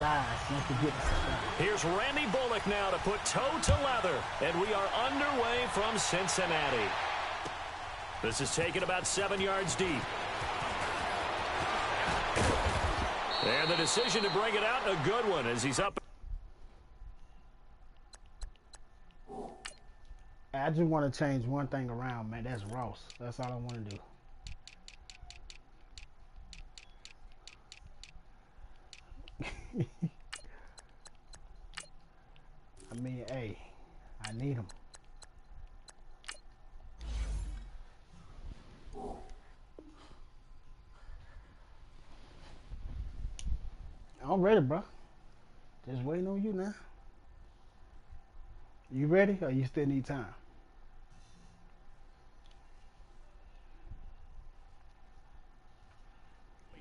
Here's Randy Bullock now to put toe to leather, and we are underway from Cincinnati. This is taken about 7 yards deep. And the decision to bring it out, a good one, as he's up. I just want to change one thing around, man. That's Ross. That's all I want to do. I mean, hey, I need him. I'm ready, bro. Just waiting on you now. You ready, or you still need time?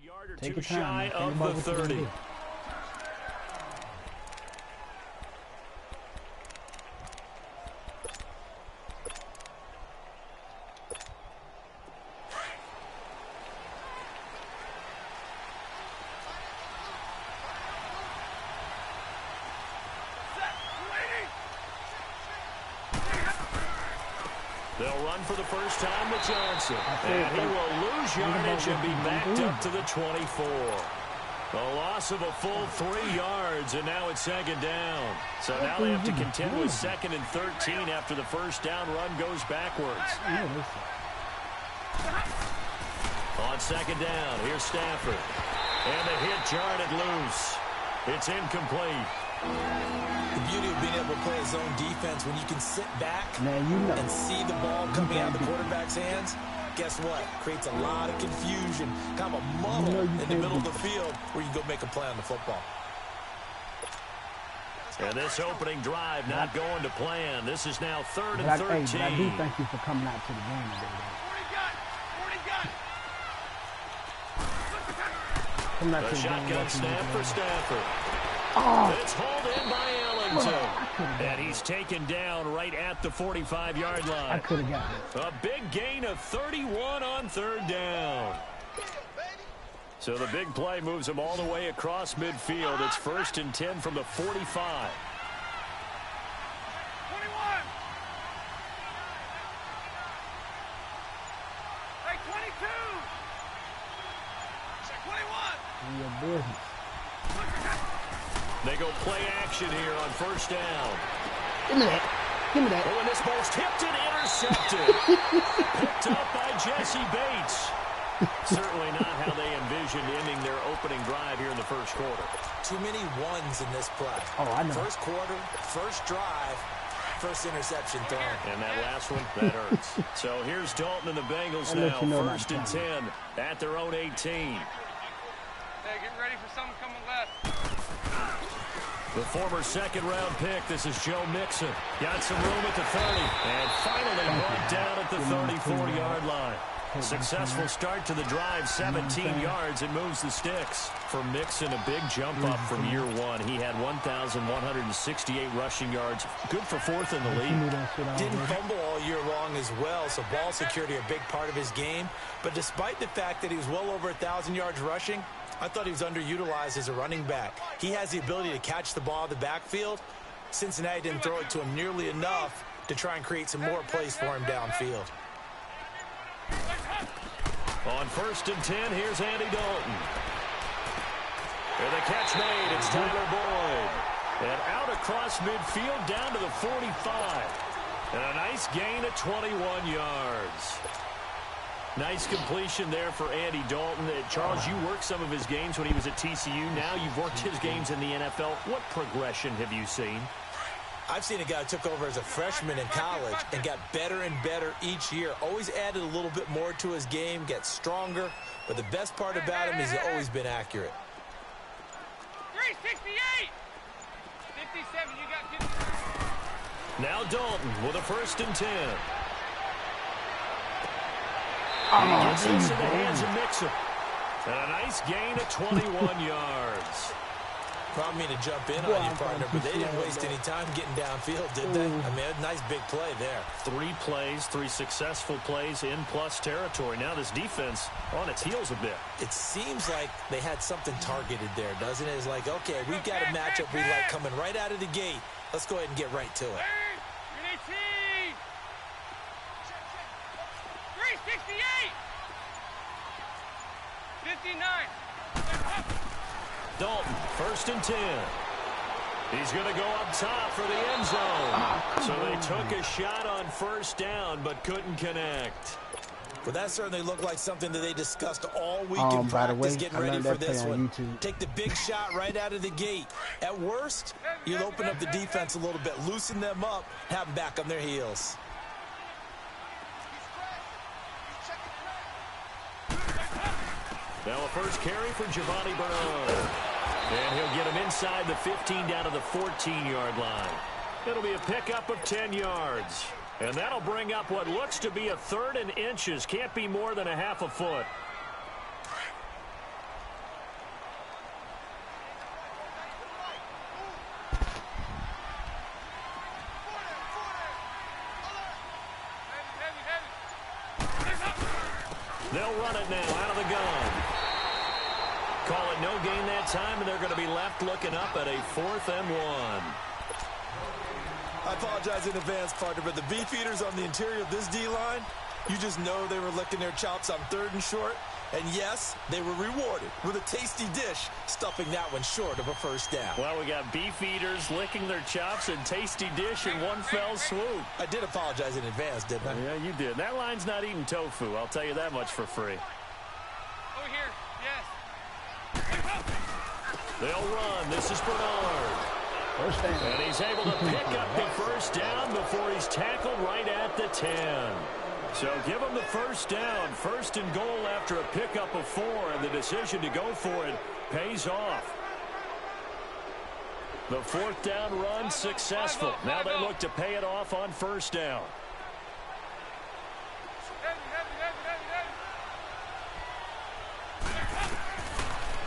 A yard or two shy of the 30. They'll run for the first time with Johnson. And he will lose yardage and be backed up to the 24. A loss of a full 3 yards, and now it's second down. So now they have to contend with 2nd and 13 after the first down run goes backwards. On second down, here's Stafford. And the hit jarred it loose. It's incomplete. The beauty of being able to play a zone defense when you can sit back and see the ball coming out of the quarterback's hands, guess what? Creates a lot of confusion, kind of a muddle in the middle of the field where you go make a play on the football. And this opening drive not going to plan. This is now 3rd and 13. I do thank you for coming out to the game today. The shotgun snap for Stafford. Oh. It's hauled in by Ellington. And he's taken down right at the 45-yard line. I could have got it. A big gain of 31 on 3rd down. So the big play moves him all the way across midfield. It's 1st and 10 from the 45. Your business. They go play action here on 1st down. Give me that. Give me that. Oh, and this ball's tipped and intercepted. Picked up by Jesse Bates. Certainly not how they envisioned ending their opening drive here in the first quarter. Too many ones in this play. Oh, I know. First quarter, first drive, first interception thrown. And that last one, that hurts. So here's Dalton and the Bengals now. 1st and 10 at their own 18. Hey, get ready for something coming left. The former 2nd-round pick, this is Joe Mixon. Got some room at the 30, and finally brought down at the 34-yard line. Successful start to the drive, 17 yards, and moves the sticks. For Mixon, a big jump up from year one. He had 1,168 rushing yards, good for 4th in the league. Didn't fumble all year long as well, so ball security a big part of his game. But despite the fact that he was well over 1,000 yards rushing, I thought he was underutilized as a running back. He has the ability to catch the ball in the backfield. Cincinnati didn't throw it to him nearly enough to try and create some more plays for him downfield. On 1st and 10, here's Andy Dalton. And the catch made, it's Tyler Boyd. And out across midfield down to the 45. And a nice gain of 21 yards. Nice completion there for Andy Dalton. Charles, you worked some of his games when he was at TCU. Now you've worked his games in the NFL. What progression have you seen? I've seen a guy who took over as a freshman in college and got better and better each year. Always added a little bit more to his game, gets stronger. But the best part about him is he's always been accurate. 368! 57, you got 50. Now Dalton with a 1st and 10. Oh, gets this in the hands of Mixon. And a nice gain of 21 yards. I don't mean to jump in on you, partner, but they didn't waste any time getting downfield, did they? I mean, a nice big play there. 3 plays, 3 successful plays in plus territory. Now this defense on its heels a bit. It seems like they had something targeted there, doesn't it? It's like, okay, we've got a matchup we like coming right out of the gate. Let's go ahead and get right to it. 368! 59! Dalton, 1st and 10. He's going to go up top for the end zone. So they took a shot on 1st down, but couldn't connect. Well, that certainly looked like something that they discussed all week in practice, getting ready for this one. Take the big shot right out of the gate. At worst, you'll open up the defense a little bit, loosen them up, have them back on their heels. Now a first carry for Giovanni Bernard. And he'll get him inside the 15 down to the 14-yard line. It'll be a pickup of 10 yards. And that'll bring up what looks to be a 3rd and inches. Can't be more than a half a foot. They'll run it now out of the gun. Call it no gain that time, and they're going to be left looking up at a 4th and 1. I apologize in advance, partner, but the beefeaters on the interior of this D-line, you just know they were licking their chops on 3rd and short. And yes, they were rewarded with a tasty dish, stuffing that one short of a 1st down. Well, we got beefeaters licking their chops and tasty dish in one fell swoop. I did apologize in advance, didn't I? Yeah, you did. That line's not eating tofu. I'll tell you that much for free. Over here, yes. They'll run. This is Bernard. First down. And he's able to pick up the 1st down before he's tackled right at the 10. So give him the 1st down. 1st and goal after a pickup of 4, and the decision to go for it pays off. The 4th down run successful. Now they look to pay it off on 1st down.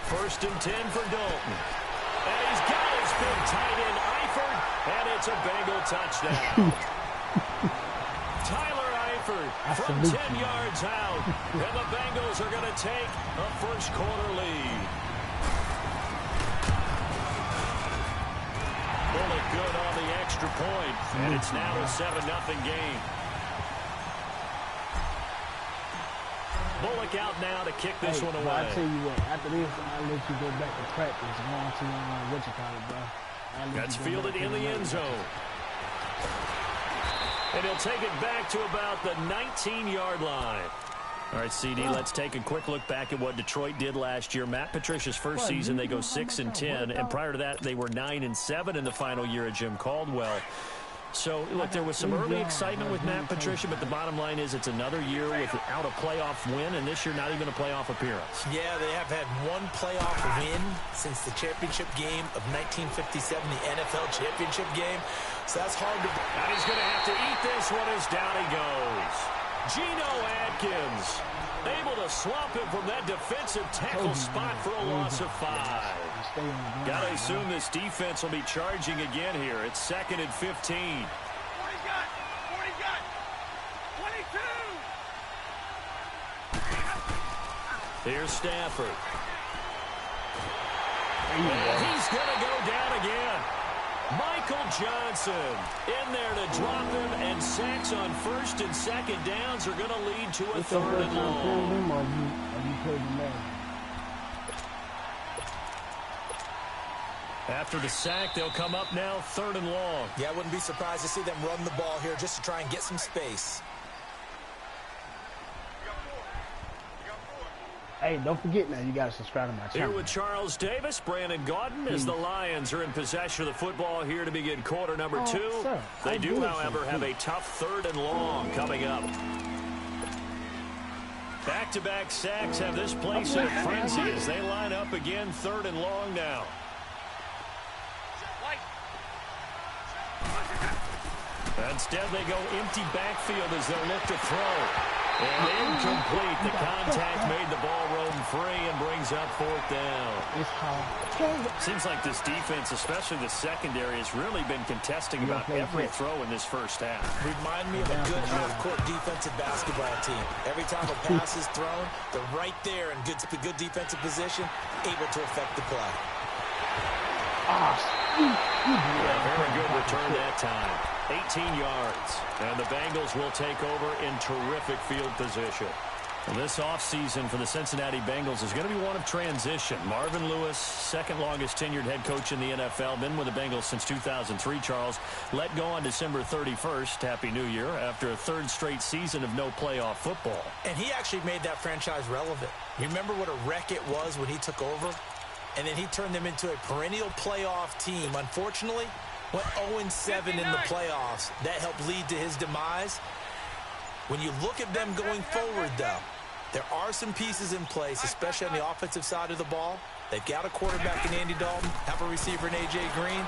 First and 10 for Dalton. And he's got his big tight end, Eifert, and it's a Bengal touchdown. Tyler Eifert from 10 yards out, and the Bengals are going to take a 1st quarter lead. Bullock good on the extra point, and it's now a 7-0 game. Bullock out now to kick this one away. I'll tell you what, after this, I'll let you go back to practice. Going to what you call it, bro. That's fielded in the end zone. And he'll take it back to about the 19-yard line. All right, CD, let's take a quick look back at what Detroit did last year. Matt Patricia's first season, they go 6-10, and prior to that, they were 9-7 in the final year of Jim Caldwell. So, look, there was some early excitement with Matt Patricia, but the bottom line is it's another year without a playoff win, and this year not even a playoff appearance. Yeah, they have had one playoff win since the championship game of 1957, the NFL championship game. So that's hard to... And he's going to have to eat this one as down he goes. Geno Atkins able to swamp him from that defensive tackle spot for a loss of 5. Got to assume this defense will be charging again here. It's 2nd and 15. 40 got. 22. Here's Stafford. And he's going to go down again. Michael Johnson in there to drop him, and sacks on 1st and 2nd downs are going to lead to a 3rd and long. After the sack, they'll come up now 3rd and long. Yeah, I wouldn't be surprised to see them run the ball here just to try and get some space. Hey, don't forget now, you got to subscribe to my channel. Here with Charles Davis, Brandon Gaudin, as the Lions are in possession of the football here to begin quarter number 2. Sir, they do, however, have a tough 3rd and long coming up. Back-to-back sacks have this place in a frenzy as they line up again 3rd and long now. Instead, they go empty backfield as they'll look to throw. And incomplete. The contact made the ball roam free and brings up fourth down. Seems like this defense, especially the secondary, has really been contesting about every throw in this first half. Remind me of a good half-court defensive basketball team. Every time a pass is thrown, they're right there in good defensive position, able to affect the play. Very good return that time. 18 yards. And the Bengals will take over in terrific field position. Well, this offseason for the Cincinnati Bengals is going to be one of transition. Marvin Lewis, second longest tenured head coach in the NFL, been with the Bengals since 2003, Charles. Let go on December 31st, Happy New Year, after a third straight season of no playoff football. And he actually made that franchise relevant. You remember what a wreck it was when he took over? And then he turned them into a perennial playoff team. Unfortunately, went 0-7 in the playoffs. That helped lead to his demise. When you look at them going forward, though, there are some pieces in place, especially on the offensive side of the ball. They've got a quarterback in Andy Dalton, have a receiver in A.J. Green.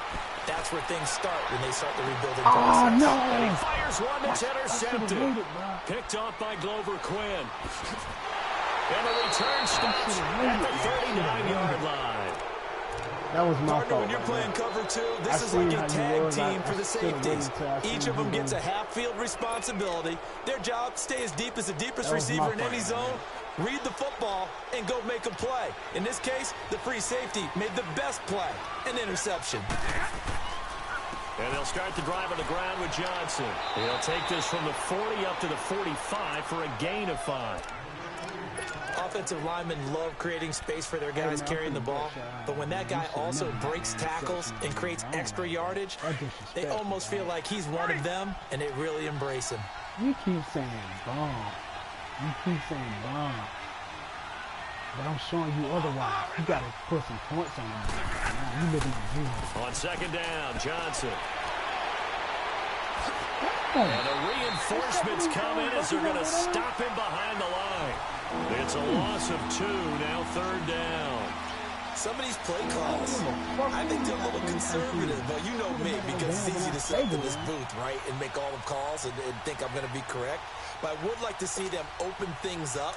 That's where things start when they start the rebuilding process. Oh, no! And he fires one that's intercepted. Picked off by Glover Quinn. And the return stops at the 39-yard line. That was my Partner, fault. when you're playing cover two, this is like a tag team for the safeties. Each of them gets a half-field responsibility. Their job, stay as deep as the deepest receiver in any zone, read the football, and go make a play. In this case, the free safety made the best play, an interception. And they'll start the drive on the ground with Johnson. He'll take this from the 40 up to the 45 for a gain of 5. Offensive linemen love creating space for their guys carrying the ball, but when that guy also breaks tackles and creates extra yardage, they almost feel like he's one of them, and they really embrace him. You keep saying bomb. You keep saying bomb. But I'm showing you otherwise. You got to put some points on him. You looking at you. On second down, Johnson. And the reinforcements come in as they're going to stop him behind the line. It's a loss of 2, now third down. Some of these play calls, I think they're a little conservative, but you know me, because it's easy to sit up in this booth, right, and make all the calls and think I'm going to be correct. But I would like to see them open things up,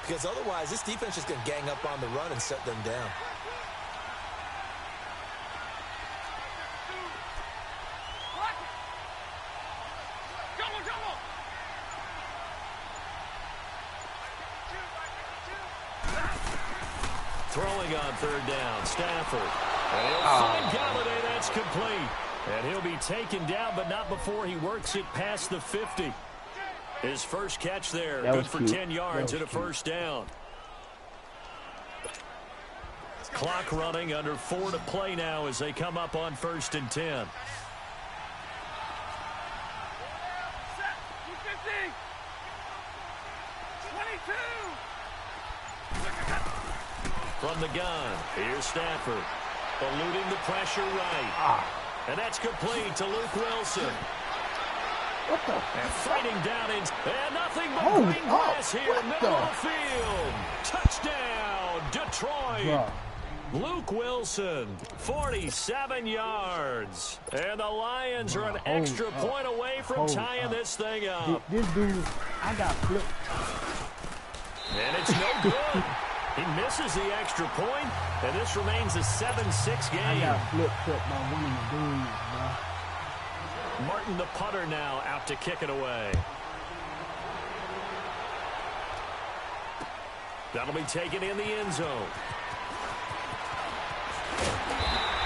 because otherwise this defense is going to gang up on the run and shut them down. Throwing on third down, Stafford. And he'll find Galladay, that's complete. And he'll be taken down, but not before he works it past the 50. His first catch there, good for 10 yards and a first down. Clock running, under 4 to play now as they come up on 1st and 10. From the gun, here's Stafford, eluding the pressure right. And that's complete to Luke Wilson. What the? And fighting down in, and nothing but green grass here, middle of the field. Touchdown, Detroit. Bro. Luke Wilson, 47 yards. And the Lions are an extra point away from tying this thing up. This dude, I got flipped. And it's no good. He misses the extra point, and this remains a 7-6 game. I got flipped by one of the dudes, bro. Martin, the punter, now out to kick it away. That'll be taken in the end zone.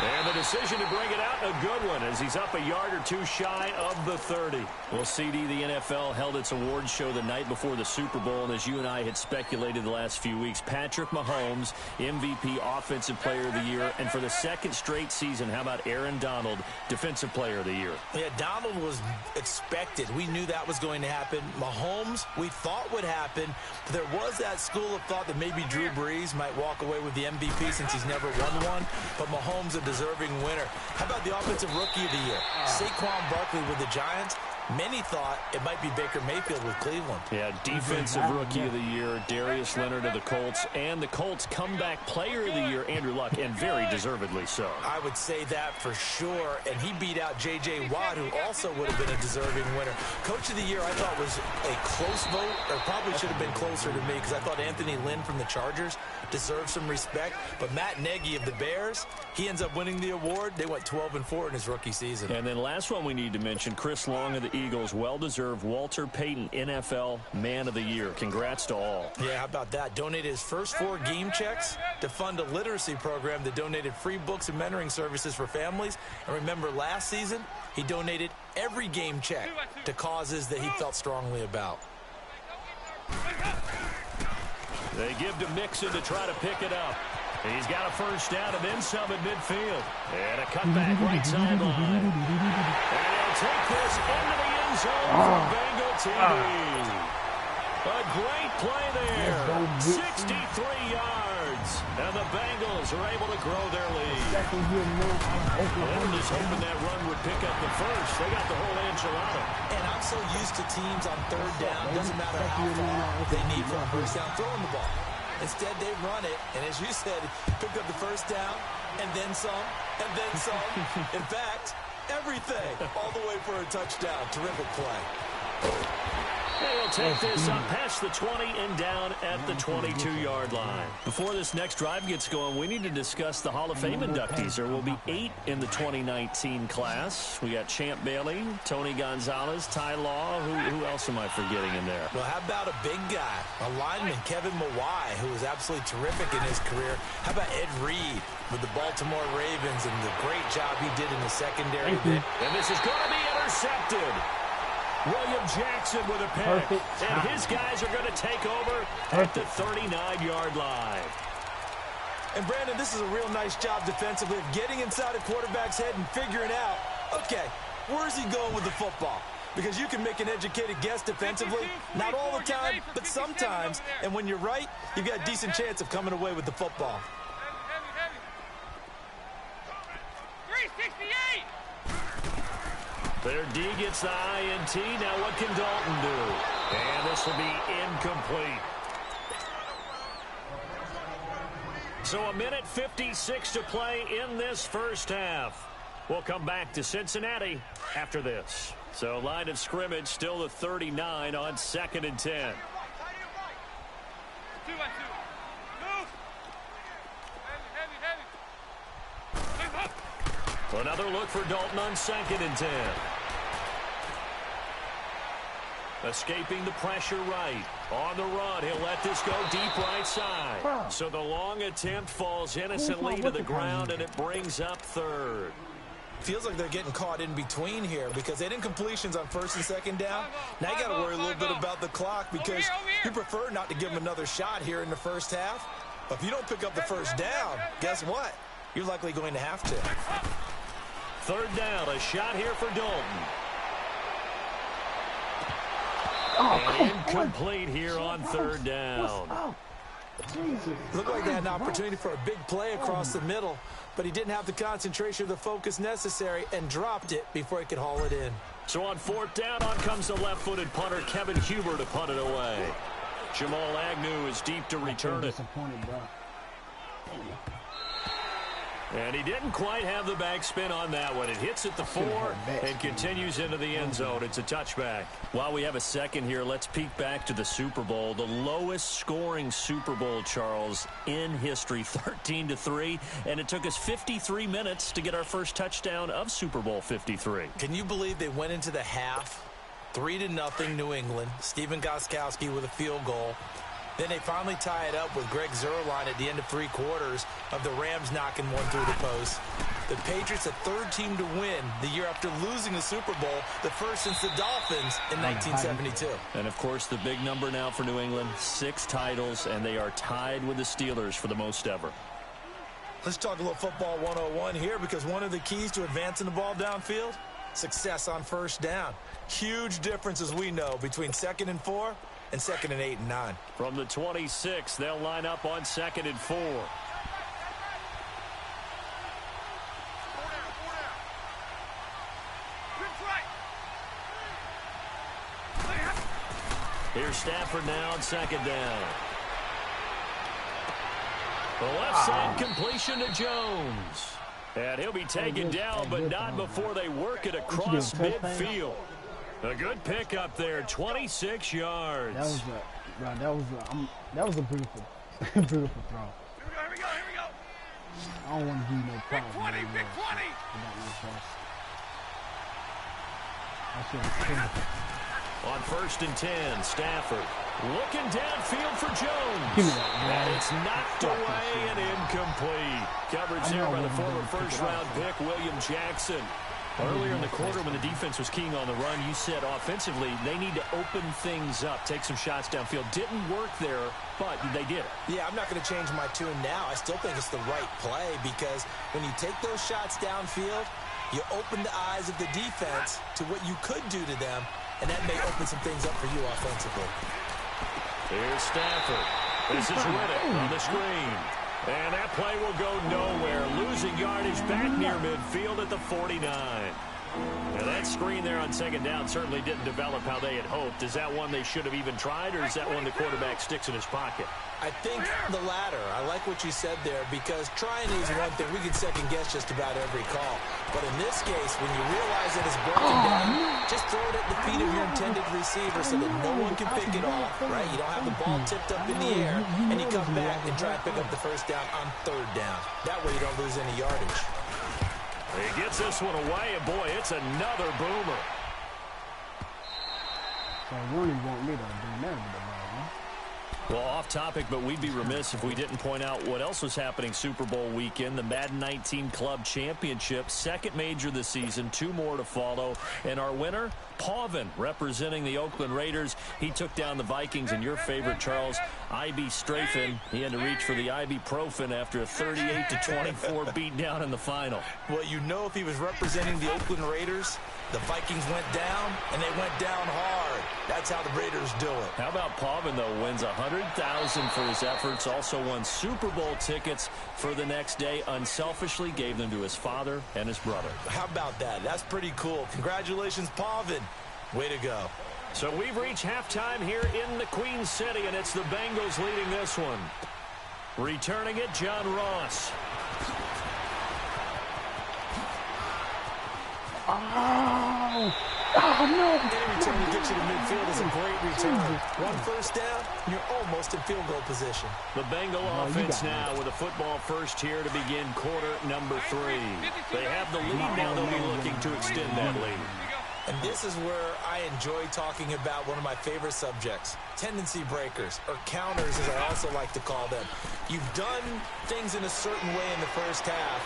And the decision to bring it out, a good one, as he's up a yard or two shy of the 30. Well, CD, the NFL held its awards show the night before the Super Bowl, and as you and I had speculated the last few weeks, Patrick Mahomes, MVP, Offensive Player of the Year, and for the second straight season, how about Aaron Donald, Defensive Player of the Year? Yeah, Donald was expected. We knew that was going to happen. Mahomes, we thought would happen. There was that school of thought that maybe Drew Brees might walk away with the MVP since he's never won one, but Mahomes a deserving winner. How about the Offensive Rookie of the Year? Saquon Barkley with the Giants. Many thought it might be Baker Mayfield with Cleveland. Yeah, defensive rookie of the year, Darius Leonard of the Colts, and the Colts comeback player of the year, Andrew Luck, and very deservedly so. I would say that for sure, and he beat out J.J. Watt, who also would have been a deserving winner. Coach of the year, I thought, was a close vote, or probably should have been closer to me, because I thought Anthony Lynn from the Chargers deserved some respect, but Matt Nagy of the Bears, he ends up winning the award. They went 12-4 in his rookie season. And then last one we need to mention, Chris Long of the Eagles, well-deserved Walter Payton NFL Man of the Year. Congrats to all. Yeah, how about that? Donated his first 4 game checks to fund a literacy program that donated free books and mentoring services for families. And remember, last season, he donated every game check to causes that he felt strongly about. They give to Mixon to try to pick it up. He's got a first down and then some at midfield. And a cutback right sideline. And he'll take this into the end zone for Bengal TV. A great play there. 63 yards. And the Bengals are able to grow their lead. Leonard is hoping that run would pick up the first. They got the whole enchilada. And I'm so used to teams on third down, doesn't matter how far they need for a first down, throwing the ball. Instead, they run it, and as you said, picked up the first down, and then some, and then some. In fact, everything, all the way for a touchdown. Terrific play. They'll take this up past the 20 and down at the 22-yard line. Before this next drive gets going, we need to discuss the Hall of Fame inductees. There will be 8 in the 2019 class. We got Champ Bailey, Tony Gonzalez, Ty Law. Who else am I forgetting in there? Well, how about a big guy, a lineman, Kevin Mawai, who was absolutely terrific in his career. How about Ed Reed with the Baltimore Ravens and the great job he did in the secondary bit. And this is going to be intercepted. William Jackson with a pick. And his guys are going to take over at the 39-yard line. And, Brandon, this is a real nice job defensively of getting inside a quarterback's head and figuring out, okay, where's he going with the football? Because you can make an educated guess defensively, not all the time, but sometimes. And when you're right, you've got a decent chance of coming away with the football. 368! Their D gets the INT. Now what can Dalton do? And this will be incomplete. So a minute 56 to play in this first half. We'll come back to Cincinnati after this. So line of scrimmage still the 39 on 2nd and 10. 2-1-2. Move. Heavy. Another look for Dalton on 2nd and 10. Escaping the pressure right. On the run, he'll let this go deep right side. So the long attempt falls innocently to the ground, and it brings up 3rd. Feels like they're getting caught in between here because they didn't completions on 1st and 2nd down. Now you got to worry a little bit about the clock because you prefer not to give them another shot here in the first half. But if you don't pick up the first down, guess what? You're likely going to have to. 3rd down, a shot here for Dalton. And incomplete here on 3rd down. Looked like they had an opportunity for a big play across the middle, but he didn't have the concentration or the focus necessary and dropped it before he could haul it in. So on 4th down, on comes the left-footed punter, Kevin Huber, to punt it away. Jamal Agnew is deep to return it. And he didn't quite have the backspin on that one. It hits at the 4 and continues into the end zone. It's a touchback. While we have a second here, let's peek back to the Super Bowl. The lowest scoring Super Bowl, Charles, in history, 13-3. And it took us 53 minutes to get our first touchdown of Super Bowl 53. Can you believe they went into the half 3-0 New England? Stephen Gostkowski with a field goal. Then they finally tie it up with Greg Zuerlein at the end of 3 quarters of the Rams knocking one through the post. The Patriots, the 3rd team to win the year after losing the Super Bowl, the first since the Dolphins in 1972. And, of course, the big number now for New England, 6 titles, and they are tied with the Steelers for the most ever. Let's talk a little football 101 here because one of the keys to advancing the ball downfield, success on 1st down. Huge difference, as we know, between 2nd and 4 and 2nd and 8 and 9. From the 26, they'll line up on 2nd and 4. Here's Stafford now on second down. The left side completion to Jones. And he'll be taken down, but not before they work it across midfield. A good pick up there, 26 yards. That was a beautiful, beautiful throw. Here we go. I don't want to give you no Big problem. 20, big 20. On 1st and 10, Stafford looking downfield for Jones. And it's knocked away and incomplete. Coverage there by the former first-round pick, William Jackson. Earlier in the quarter when the defense was keying on the run, you said offensively they need to open things up, take some shots downfield. Didn't work there, but they did it. Yeah, I'm not going to change my tune now. I still think it's the right play because when you take those shots downfield, you open the eyes of the defense to what you could do to them, and that may open some things up for you offensively. Here's Stafford. This is Riddick on the screen. And that play will go nowhere. Losing yardage back near midfield at the 49. Now that screen there on second down certainly didn't develop how they had hoped. Is that one they should have even tried, or is that one the quarterback sticks in his pocket? I think the latter. I like what you said there because trying is one thing. We can second guess just about every call. But in this case, when you realize that it's broken down, just throw it at the feet of your intended receiver so that no one can pick it off, right? You don't have the ball tipped up in the air, and you come back and try and pick up the first down on third down. That way you don't lose any yardage. He gets this one away, and boy, it's another boomer. So you really want me to do that with the ball, huh? Well, off topic, but we'd be remiss if we didn't point out what else was happening Super Bowl weekend. The Madden 19 Club Championship, second major this season, 2 more to follow. And our winner, Pauvin, representing the Oakland Raiders. He took down the Vikings, and your favorite, Charles, IB Strafen. He had to reach for the ibuprofen after a 38-24 beatdown in the final. Well, you know if he was representing the Oakland Raiders, the Vikings went down, and they went down hard. That's how the Raiders do it. How about Pauvin, though, wins $100,000 for his efforts, also won Super Bowl tickets for the next day, unselfishly gave them to his father and his brother. How about that? That's pretty cool. Congratulations, Pauvin. Way to go. So we've reached halftime here in the Queen City, and it's the Bengals leading this one. Returning it, John Ross. Oh, no. Any return to get you to midfield is a great return. One first down, you're almost in field goal position. The Bengal offense now with a football first here to begin quarter number 3. They have the lead now. They'll be looking to extend that lead. And this is where I enjoy talking about one of my favorite subjects, tendency breakers, or counters as I also like to call them. You've done things in a certain way in the first half,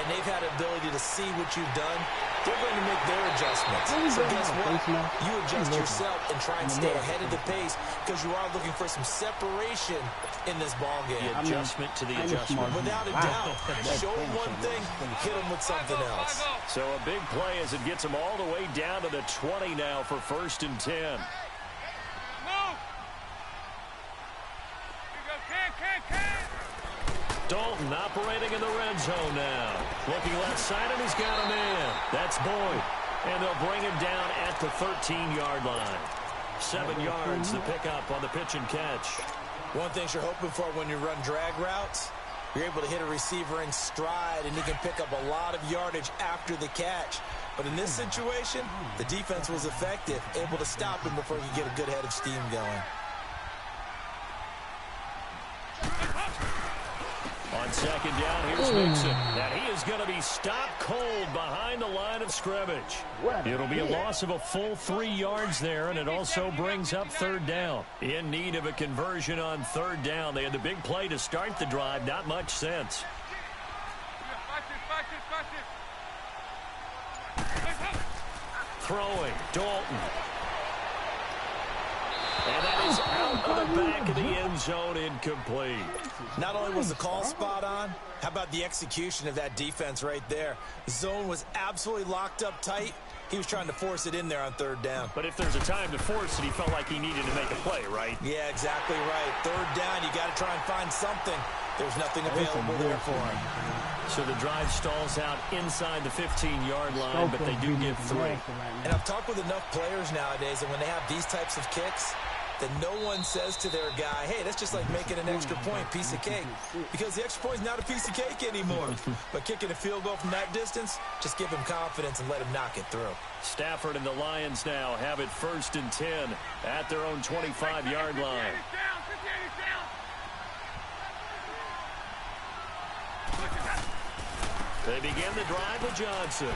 and they've had the ability to see what you've done. They're going to make their adjustments. So guess what? You adjust yourself and try and stay ahead of the pace because you are looking for some separation in this ball game. The adjustment to the adjustment. Without a doubt. Show them one thing, hit them with something else. So a big play as it gets them all the way down to the 20 now for 1st and 10. Move. Here you go, can. Dalton operating in the red zone now. Looking left side, and he's got a man. That's Boyd. And they'll bring him down at the 13-yard line. 7 yards the pickup on the pitch and catch. One thing you're hoping for when you run drag routes, you're able to hit a receiver in stride, and he can pick up a lot of yardage after the catch. But in this situation, the defense was effective, able to stop him before he could get a good head of steam going. On second down, here's Mixon. Now he is going to be stopped cold behind the line of scrimmage. It'll be a loss of a full 3 yards there, and it also brings up 3rd down. In need of a conversion on 3rd down. They had the big play to start the drive. Not much sense. Throwing, Dalton. And that is out of the back of the end zone, incomplete. Not only was the call spot on, how about the execution of that defense right there? The zone was absolutely locked up tight. He was trying to force it in there on 3rd down. But if there's a time to force it, he felt like he needed to make a play, right? Yeah, exactly right. 3rd down, you got to try and find something. There's nothing available there for him. So the drive stalls out inside the 15-yard line, but they do give 3. And I've talked with enough players nowadays, and when they have these types of kicks, that no one says to their guy, hey, that's just like making an extra point, piece of cake. Because the extra point is not a piece of cake anymore. But kicking a field goal from that distance, just give him confidence and let him knock it through. Stafford and the Lions now have it 1st and 10 at their own 25-yard line. They begin the drive with Johnson.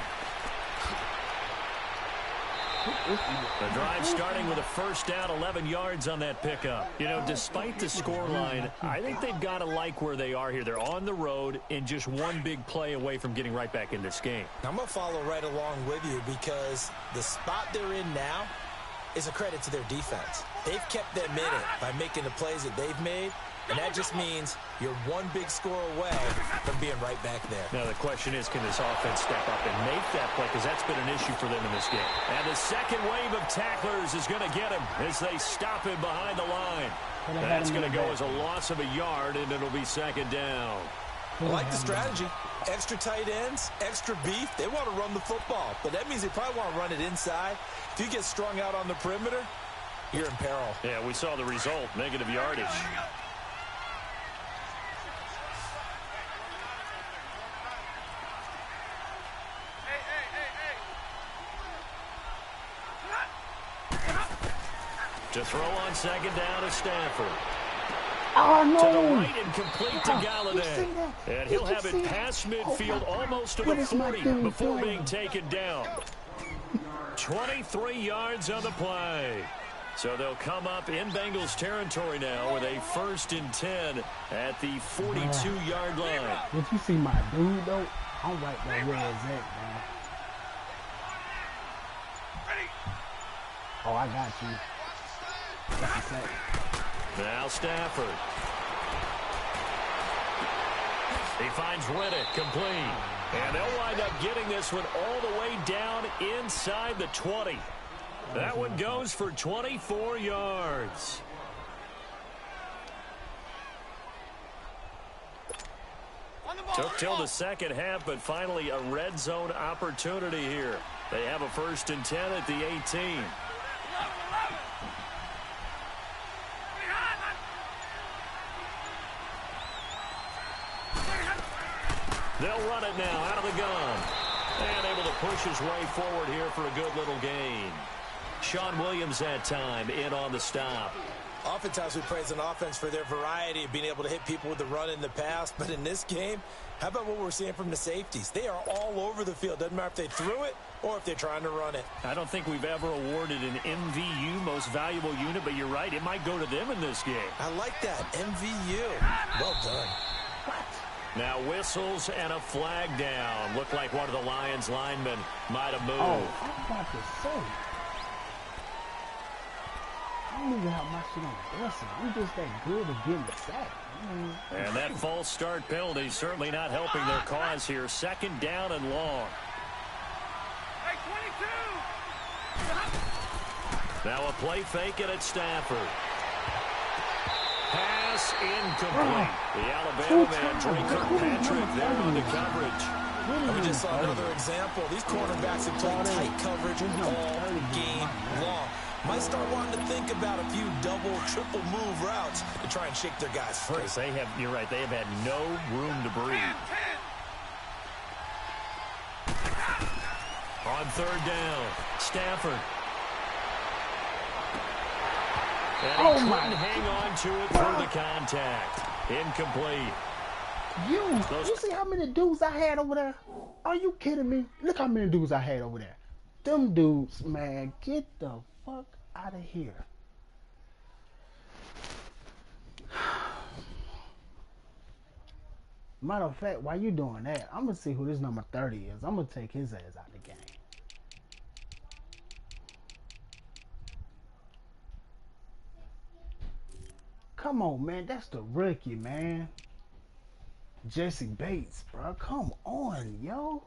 The drive starting with a 1st down, 11 yards on that pickup. You know, despite the scoreline, I think they've got to like where they are here. They're on the road and just one big play away from getting right back in this game. I'm going to follow right along with you because the spot they're in now is a credit to their defense. They've kept them in it by making the plays that they've made, and that just means you're one big score away from being right back there. Now, the question is, can this offense step up and make that play? Because that's been an issue for them in this game. And the second wave of tacklers is going to get him as they stop him behind the line. That's going to go as a loss of a yard, and it'll be 2nd down. I like the strategy. Extra tight ends, extra beef. They want to run the football, but that means they probably want to run it inside. If you get strung out on the perimeter, you're in peril. Yeah, we saw the result, negative yardage. To throw on 2nd down is Stafford. Oh, no. To the right and complete to Galladay. And he'll have it past midfield almost to the 40 before being taken down. 23 yards on the play. So they'll come up in Bengals territory now with a 1st and 10 at the 42-yard line. Did you see my dude, though? I'm right there where it's at, man. Oh, I got you. Now Stafford. He finds Riddick complete. And they'll wind up getting this one all the way down inside the 20. That one goes for 24 yards. Took till the second half, but finally a red zone opportunity here. They have a 1st and 10 at the 18. They'll run it now out of the gun. And able to push his way forward here for a good little gain. Sean Williams that time in on the stop. Oftentimes we praise an offense for their variety of being able to hit people with the run in the pass. But in this game, how about what we're seeing from the safeties? They are all over the field. Doesn't matter if they threw it or if they're trying to run it. I don't think we've ever awarded an MVU, most valuable unit, but you're right. It might go to them in this game. I like that. MVU. Well done. Now whistles and a flag down. Looked like one of the Lions linemen might have moved. Oh, I'm about to say. I don't even have my shit on the whistle. I'm just that good at getting the sack. And that false start penalty certainly not helping their cause here. 2nd down and long. Hey, 22. Now a play fake it at Stafford. Pass incomplete. The Alabama man, Drake Kirkpatrick, there on the coverage. And we just saw another example. These cornerbacks have played tight coverage all game long. Might start wanting to think about a few double, triple move routes to try and shake their guys free. They have, you're right, they have had no room to breathe. On 3rd down, Stafford. And he couldn't hang on to it through the contact. Incomplete. You see how many dudes I had over there? Are you kidding me? Look how many dudes I had over there. Them dudes, man, get the fuck out of here. Matter of fact, while you doing that, I'm going to see who this number 30 is. I'm going to take his ass out of the game. Come on, man. That's the rookie, man. Jesse Bates, bro. Come on, yo.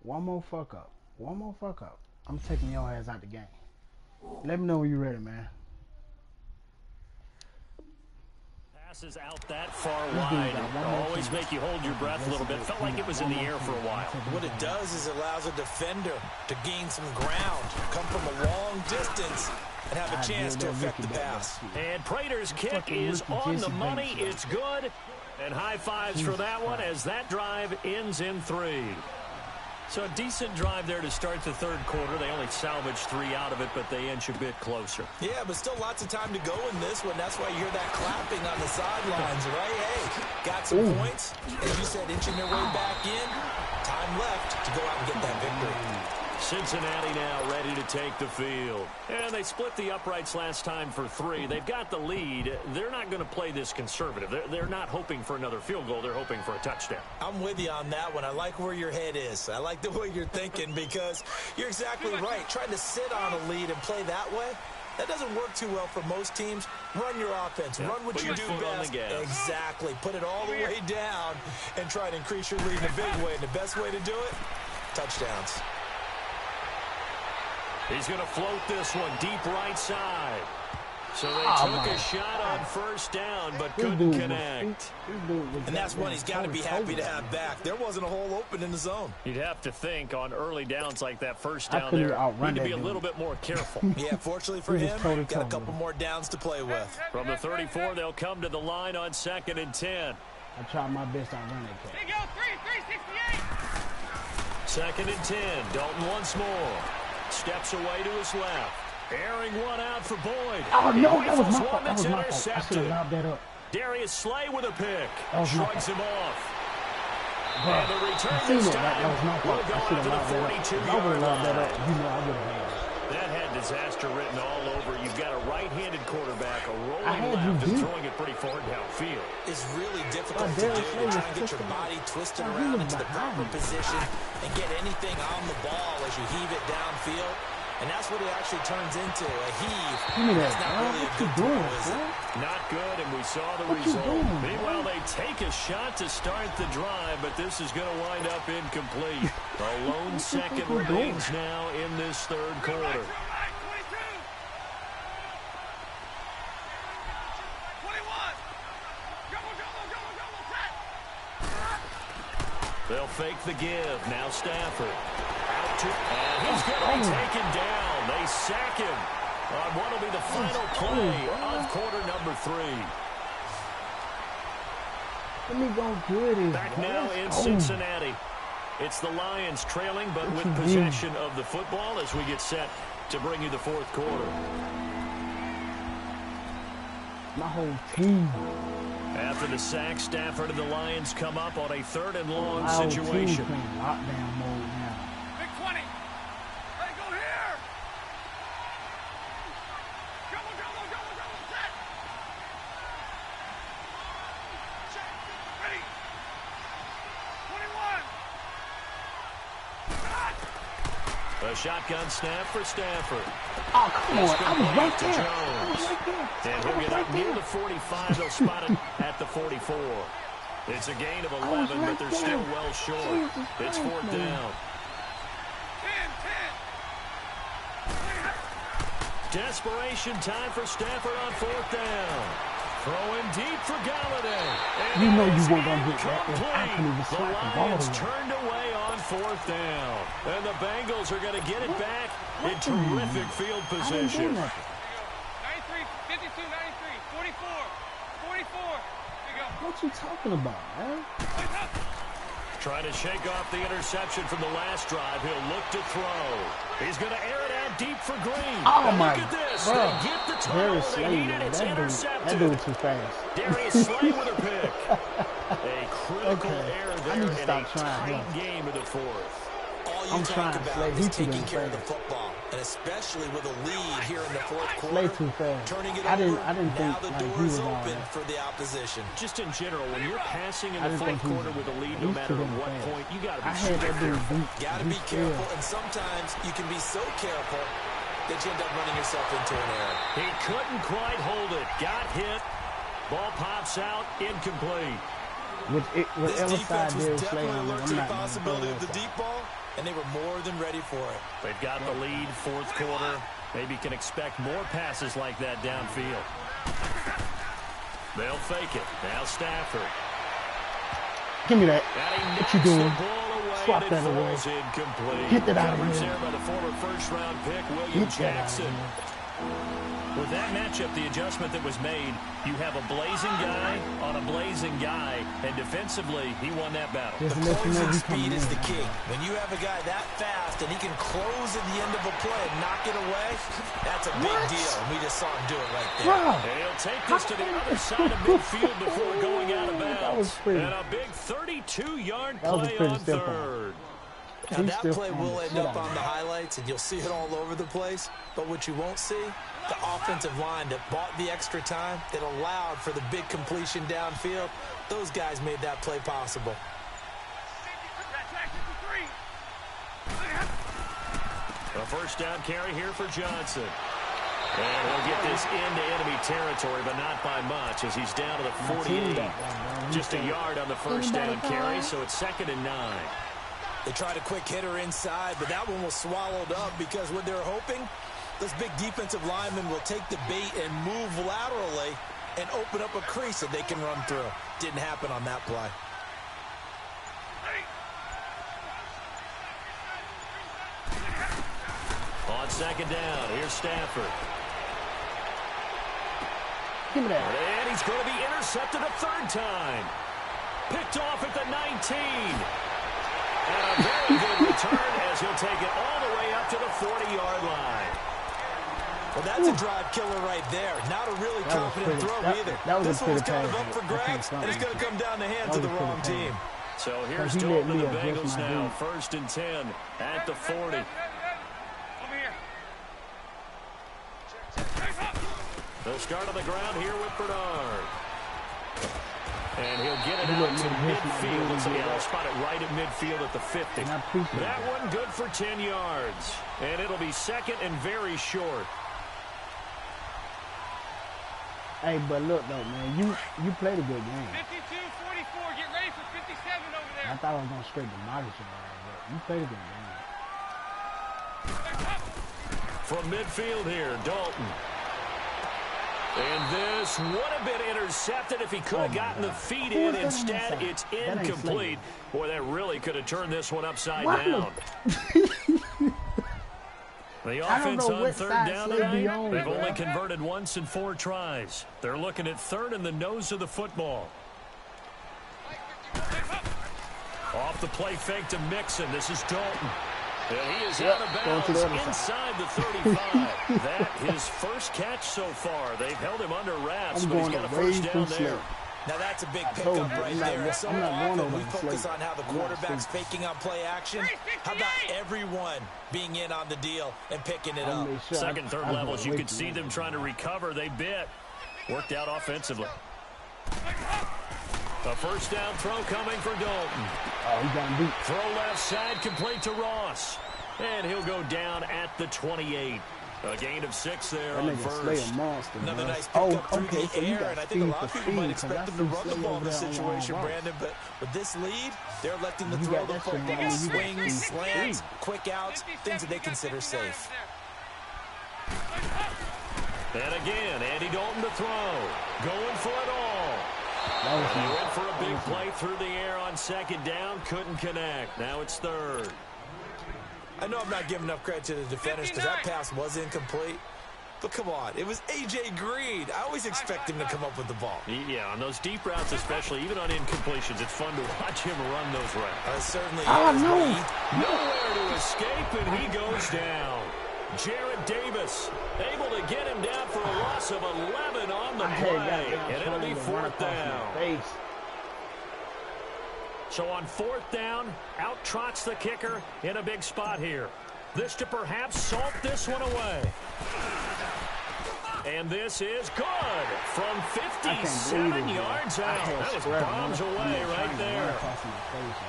One more fuck up. One more fuck up. I'm taking your ass out the game. Let me know when you're ready, man. Passes out that far wide. Always make you hold your breath a little bit. Felt like it was in the air for a while. What it does is it allows a defender to gain some ground, come from a long distance, and have a chance to affect the pass. And Prater's kick is on the money. It's good. And high fives for that one as that drive ends in 3. So a decent drive there to start the third quarter. They only salvaged 3 out of it, but they inch a bit closer. Yeah, but still lots of time to go in this one. That's why you hear that clapping on the sidelines, right? Hey, got some points. As you said, inching their way back in. Time left to go out and get that victory. Cincinnati now ready to take the field. And they split the uprights last time for 3. They've got the lead. They're not going to play this conservative. They're not hoping for another field goal. They're hoping for a touchdown. I'm with you on that one. I like where your head is. I like the way you're thinking because you're exactly right. Trying to sit on a lead and play that way, that doesn't work too well for most teams. Run your offense. Run what you do best. Exactly. Put it all the way down and try to increase your lead in a big way. And the best way to do it, touchdowns. He's going to float this one deep right side. So they took a shot on first down, but couldn't connect. And that's one he's got to be happy to have back. There wasn't a hole open in the zone. You'd have to think on early downs like that first down there, need to be a little bit more careful. Yeah, fortunately for him, got a couple more downs to play with. From the 34, they'll come to the line on 2nd and 10. I tried my best on running. There you go, 368. 2nd and 10. Dalton once more. Steps away to his left. Airing one out for Boyd. Oh, no, that was my fault. That was my fault. I should have lobbed that up. Darius Slay with a pick. Shrugs him off. Bro, and the return I seen this it. time That was my fault. I should have lobbed that up. If I would have lobbed that up, you know I would have had it. That had disaster written all over. You've got a right-handed quarterback, a rolling left, and throwing it pretty far downfield. It's really difficult to do. You're trying to get your body twisted around into the proper position and get anything on the ball as you heave it downfield. And that's what it actually turns into, a heave. That's not really a good throw, is it? Not good, and we saw the result. Meanwhile, they take a shot to start the drive, but this is going to wind up incomplete. A lone second remains now in this third quarter. They'll fake the give. Now Stafford. And he's going to be taken down. They sack him on what will be the final play of quarter number 3. Let me go good. Back now in Cincinnati. It's the Lions trailing, but with possession of the football as we get set to bring you the fourth quarter. My whole team. After the sack, Stafford and the Lions come up on a 3rd and long situation. Lockdown mode now. Big 20. Hey, go here. Double, set. Check. Ready. 21. A shotgun snap for Stafford. Oh, come on. I was right there. And he'll get up near the 45. They'll spot it at the 44. It's a gain of 11, but they're still well short. It's 4th down. 10. Desperation time for Stafford on 4th down. Throwing deep for Galladay. You know you weren't going to get that. I couldn't even slap the ball. The Lions turned away on 4th down. And the Bengals are going to get it back in terrific field position. 93, 52, 93, 44, 44. There you go. What you talking about, man? Trying to shake off the interception from the last drive. He'll look to throw. He's going to air it out deep for Green. Oh, and my look at this. God. They get the Darius turnover they Slay, needed. It's intercepted. That dude too fast. Darius Slay with a pick. A critical error there in a tight game of the 4th. All you talk about is taking care of the football, and especially with a lead here in the 4th quarter, turning it over. I didn't think now the door is open for the opposition. Just in general, when you're passing in the 4th quarter with a lead, no matter at what point, you got to be super careful. Got to be careful, and sometimes you can be so careful that you end up running yourself into an error. He couldn't quite hold it. Got hit. Ball pops out. Incomplete. This defense was definitely alert to the possibility of the deep ball, and they were more than ready for it. They've got the lead, 4th quarter. Maybe can expect more passes like that downfield. They'll fake it. Now Stafford. Give me that. What you doing? Swap that away. Incomplete. Get that out of Coverage here. there by the former first-round pick, William Get that out of Jackson. With that matchup, the adjustment that was made, you have a blazing guy on a blazing guy, and defensively, he won that battle. Just The let you know closing he speed coming is in. the key. When you have a guy that fast and he can close at the end of a play and knock it away, that's a big deal. And we just saw him do it right there. Bro, And he'll take this to the other side of midfield before going out of That was bounds. pretty. And a big 32-yard That was play pretty on simple. third. Now, He's that still play on will the end shit up out on of the it. highlights, and you'll see it all over the place. But what you won't see, the offensive line that bought the extra time, that allowed for the big completion downfield, those guys made that play possible. A first down carry here for Johnson. And he'll get this into enemy territory, but not by much, as he's down to the 48. Just a yard on the first down carry, so it's 2nd and 9. They tried a quick hitter inside, but that one was swallowed up because what they're hoping, this big defensive lineman will take the bait and move laterally and open up a crease that they can run through. Didn't happen on that play. On 2nd down, here's Stafford. Give me that. And he's going to be intercepted a 3rd time. Picked off at the 19. And a very good return as he'll take it all the way up to the 40-yard line. Well, that's a drive killer right there. Not a really confident throw either. This one's kind of up for grabs, and it's going to come down the hands of the wrong team. So here's He Dalton let and me the adjust Bengals my now. heat. 1st and 10 at the 40. Over here. They'll start on the ground here with Bernard. And he'll get it He out let to me adjust my midfield. heat. Looks like he'll spot it right at midfield at the 50. And I appreciate That that. one good for 10 yards. And it'll be 2nd and very short. Hey, but look though, man, you played a good game. 52-44. Get ready for 57 over I there. thought I was gonna straight demolish your ass, but you played a good game. From midfield here, Dalton. And this would have been intercepted if he could have gotten the feet in. Instead, it's incomplete. Boy, that really could have turned this one upside down. The offense know on what 3rd side down Slade be tonight, on, they've bro. only converted once in 4 tries. They're looking at 3rd in the nose of the football. Off the play fake to Mixon. This is Dalton. And he is out of going to the bounds other side. inside the 35. That his first catch so far. They've held him under wraps, I'm but he's going got a way first too down slow. there. Now, that's a big told pickup you, right I'm not there. go- And so I'm not going often over we the focus slate. on how the I'm not quarterback's sleeping. faking on play action. How about everyone being in on the deal and picking it I up? made sure I- 2nd, 3rd I was levels, you way could too see low. them trying to recover. They bit. Worked out offensively. A first down throw coming for Dalton. Oh, he got him beat. Throw left side, complete to Ross. And he'll go down at the 28. A gain of 6 there That on nigga Slay first. a monster, Another bro. nice pickup through okay, the so you air, got and I think a speed lot of for people might speed, expect 'cause them to I run see the Slay ball in over this there on situation, Ross. Brandon, but with this lead, they're electing to You throw got the that shit football. down, you got Swings, speed. slants, quick outs, things that they consider safe. And again, Andy Dalton to throw. Going for it all. That was And he nice. went for a big play through the air on 2nd down. Couldn't connect. Now it's 3rd. I know I'm not giving enough credit to the defenders because that pass was incomplete. But come on, it was A.J. Green. I always expect him to come up with the ball. Yeah, on those deep routes especially, even on incompletions, it's fun to watch him run those routes. Certainly Oh, is. no. Nowhere to escape, and he goes down. Jared Davis able to get him down for a loss of 11 on the I had play. goddamn And it'll be trying to run 4th across down. my face. So on 4th down, out trots the kicker in a big spot here. This to perhaps salt this one away. And this is good from 57 yards out. That was bombs away right there.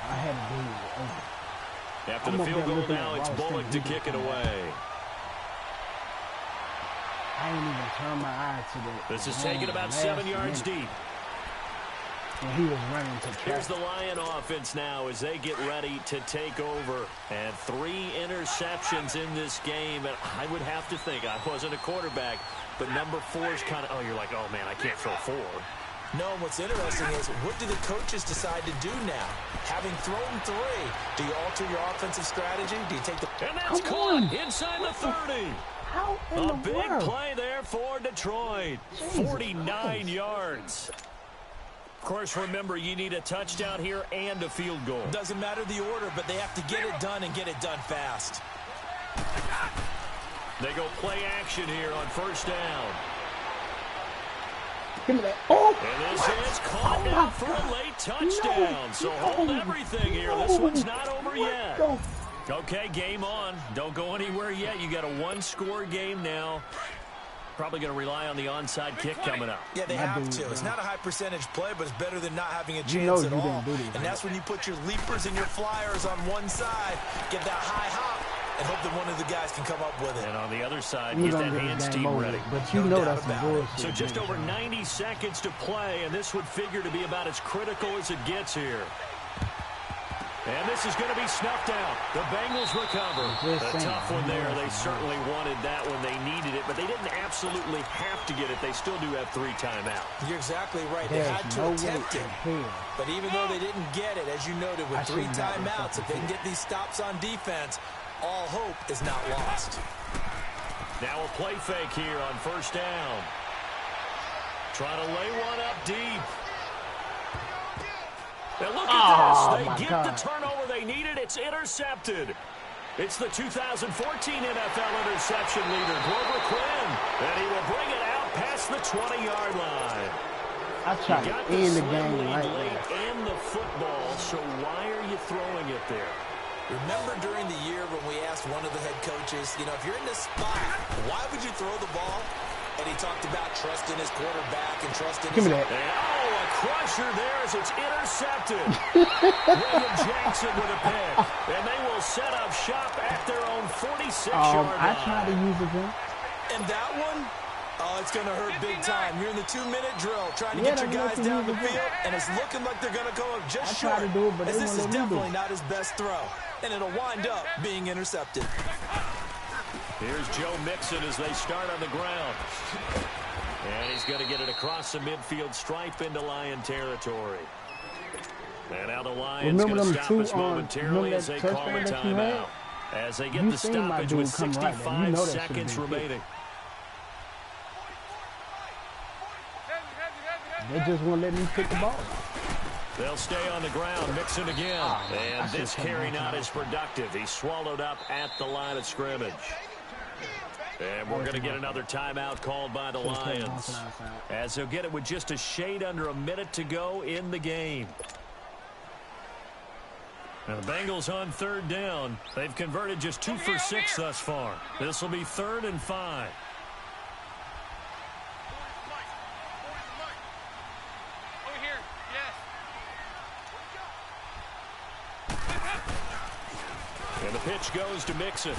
I had to do it over. After I'm the up field there goal looking now, at it's Ross Bullock to thinking he kick it can away. I ain't even turned my eye to the. This is the taken about 7 yards minute deep. When he was running to Here's track. the Lion offense now as they get ready to take over. And 3 interceptions in this game. And I would have to think, I wasn't a quarterback, but number 4 is kind of, oh, you're like, oh, man, I can't throw 4. No, and what's interesting is, what do the coaches decide to do now? Having thrown 3, do you alter your offensive strategy? Do you take the... And that's caught inside the 30. How in A the big world? play there for Detroit. Jesus 49 Christ. yards. Of course, remember, you need a touchdown here and a field goal. Doesn't matter the order, but they have to get it done and get it done fast. They go play action here on first down. Give me that. Oh! And this is caught now for a late touchdown. So hold everything here. This one's not over yet. Okay, game on. Don't go anywhere yet. You got a 1-score game now. Probably going to rely on the onside kick coming up. Yeah, they have to. It's not a high percentage play, but it's better than not having a You know chance at you all. didn't do this, And that's when you put your leapers and your flyers on one side, get that high hop, and hope that one of the guys can come up with it. And on the other side, You get that gonna get hands the team game over, ready. but you No know doubt that's some about it. bullshit. So just man. over 90 seconds to play, and this would figure to be about as critical as it gets here. And this is going to be snuffed out. The Bengals recover. Just A saying. tough one there. They certainly wanted that when they needed it, but they didn't absolutely have to get it. They still do have 3 timeouts. You're exactly right. They There's had to no way attempt in it. hell. But even though they didn't get it, as you noted, with I 3 should've gotten timeouts, if they can get these stops on defense, all hope is not lost. Now a play fake here on first down. Trying to lay one up deep. Now look at this. They get the turnover they needed. It's intercepted. It's the 2014 NFL interception leader, Glover Quinn. And he will bring it out past the 20-yard line. I tried You got to end the slim game lead right late there. and the football, so why are you throwing it there? Remember during the year when we asked one of the head coaches, you know, if you're in this spot, why would you throw the ball? And he talked about trusting his quarterback and trusting Give his... me that. And, a crusher there as it's intercepted. William Jackson with a pick. And they will set up shop at their own 46-yard line. I tried to use it then. And that one, oh, it's going to hurt big time. You're in the 2-minute drill trying to get your Yeah, guys they down the use it. field, and it's looking like they're going to go up just I short. tried to do it, but as they this is won't let me do definitely it. not his best throw, and it'll wind up being intercepted. Here's Joe Mixon as they start on the ground. And he's going to get it across the midfield stripe into Lion territory. And now the Lions going to stop us momentarily as they call a timeout. As they get the stoppage with 65 seconds remaining. They just won't let me pick the ball. They'll stay on the ground. Mixon again. And this carry not as productive. He's swallowed up at the line of scrimmage. And we're going to get another timeout called by the Lions, as they'll get it with just a shade under a minute to go in the game. Now the Bengals on third down. They've converted just 2 for 6 thus far. This will be 3rd and 5. Over here, yes. And the pitch goes to Mixon.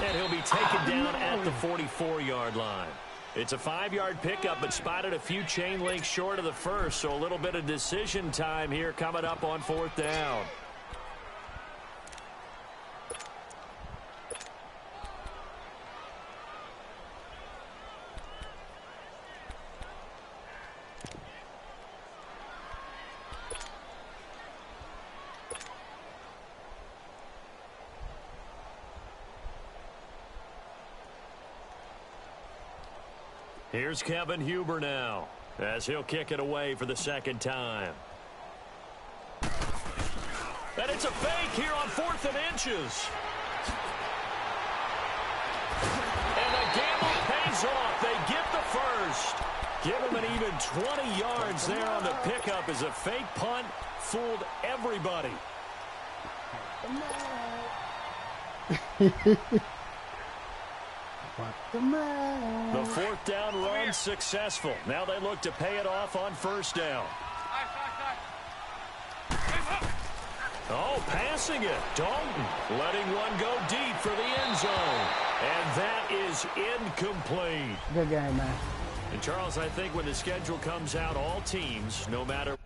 And he'll be taken down at the 44-yard line. It's a 5-yard pickup, but spotted a few chain links short of the first, so a little bit of decision time here coming up on 4th down. Here's Kevin Huber now, as he'll kick it away for the 2nd time. And it's a fake here on 4th and inches. And the gamble pays off. They get the first. Give him an even 20 yards there on the pickup as a fake punt fooled everybody. The 4th down run successful. Now they look to pay it off on 1st down. Oh, passing it. Dalton letting one go deep for the end zone. And that is incomplete. Good game, man. And Charles, I think when the schedule comes out, all teams, no matter